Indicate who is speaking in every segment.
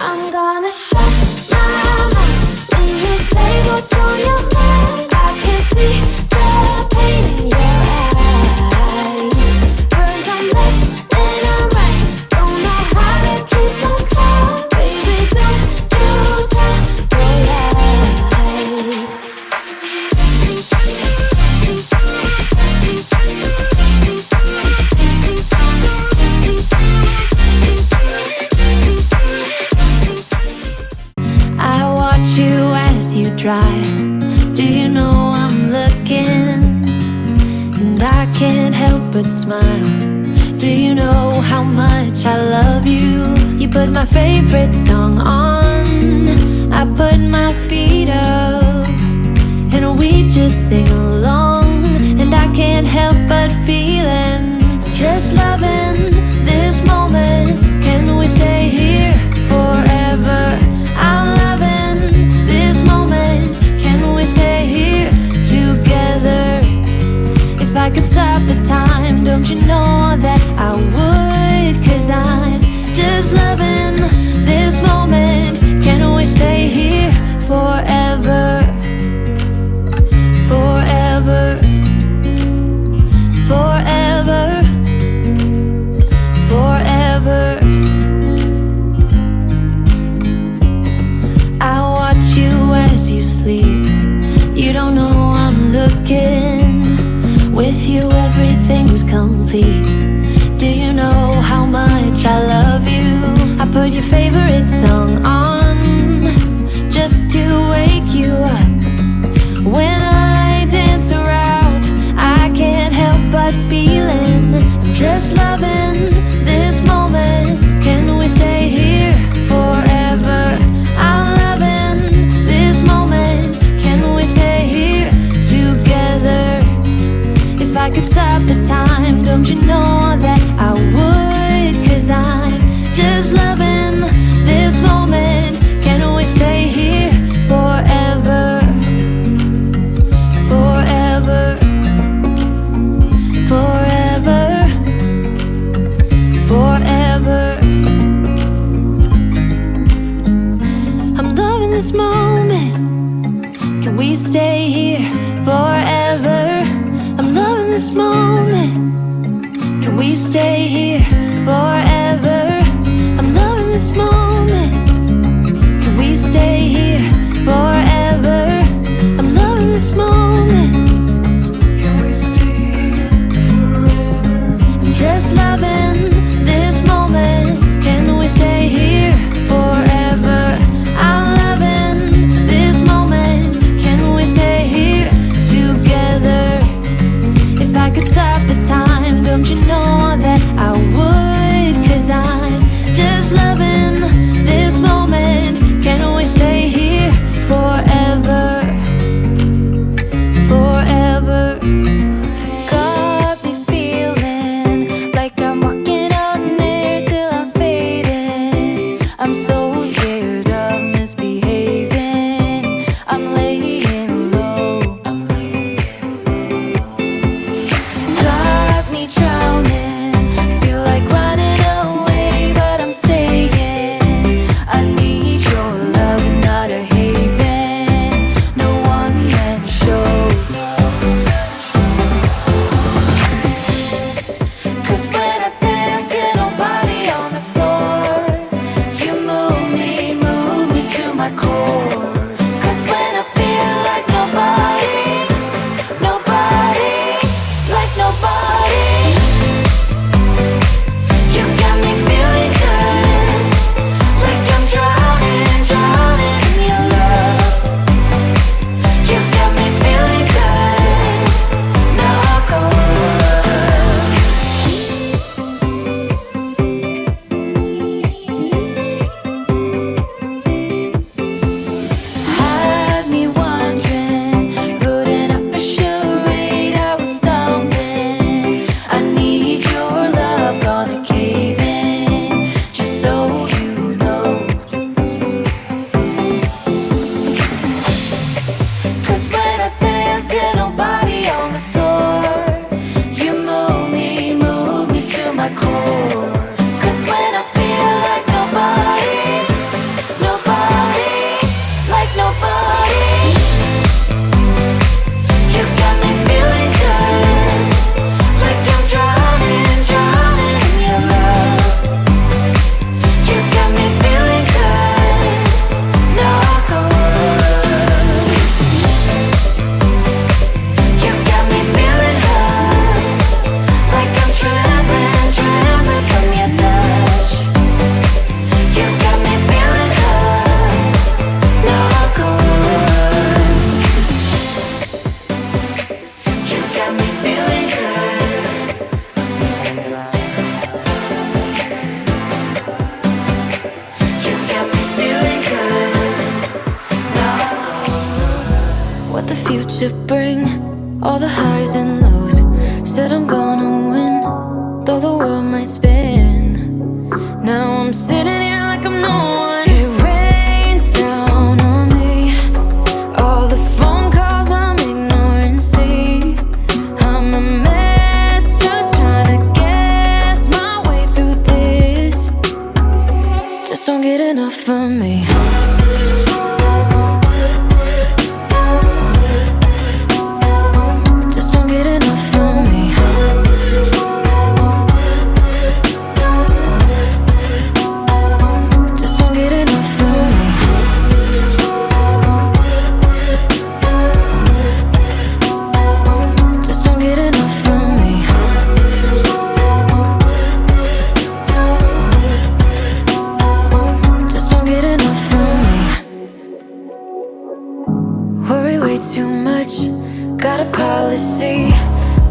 Speaker 1: I'm gonna shut my mouth when you say what's on your mind. I can see the pain in your eyes. First I'm left, then I'm right. Don't know how to keep on calm. Baby, don't you tell your lies. I watch you as you drive. Do you know I'm looking? And I can't help but smile. Do you know how much I love you? You put my favorite song on, I put my feet up, and we just sing along. And I can't help but feeling, just loving this moment. Can we stay here forever? I'm loving this moment. Can we stay here together? If I could stop the time, don't you know that I would? 'Cause I'm just loving this moment. Can we stay here forever? Forever. Forever. Forever. I watch you as you sleep. You don't know I'm looking. With you everything's complete. Do you know how much I love you? I put your favorite song on just to wake you up. When I dance around, I can't help but feeling, I'm just loving this moment. Can we stay here forever? I'm loving this moment. Can we stay here together? If I could stop the time, don't you know that I would? 'Cause I'm just loving this moment. Can we stay here forever? Forever. Forever. Forever. I'm loving this moment. Can we stay here forever? I'm loving this moment. Can we stay here forever? I'm loving this moment. Can we stay here forever? I'm loving this moment. Can we stay here forever? I'm just loving this moment. Can we stay here forever? I'm loving this moment. Can we stay here together? If I could stop the time, don't you know that I would? 'Cause I'm just loving this moment. Can we stay here forever? Forever. Got me feeling like I'm walking on air till I'm fading. I'm so scared of misbehaving. I'm laying low. Got me drowning, feel like running away, but I'm staying. I need your love and not a haven. No one man show. 'Cause when I dance, get nobody on the floor. You move me to my core. 'Cause when I feel like nobody, nobody, like nobody, you got me feeling good, like I'm drowning, drowning in your love. You got me feeling good, knock on wood. to bring all the highs and lows. Said I'm gonna win, though the world might spin. Now I'm sitting here like I'm no one. It rains down on me, all the phone calls I'm ignoring. See, I'm a mess, just trying to guess my way through this. Just don't get enough of me. Just don't get enough of me. Just don't get enough of me. Just don't get enough of me. Just don't get enough of me. Worry way too much, got a policy.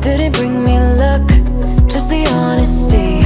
Speaker 1: Didn't bring me luck, just the honesty.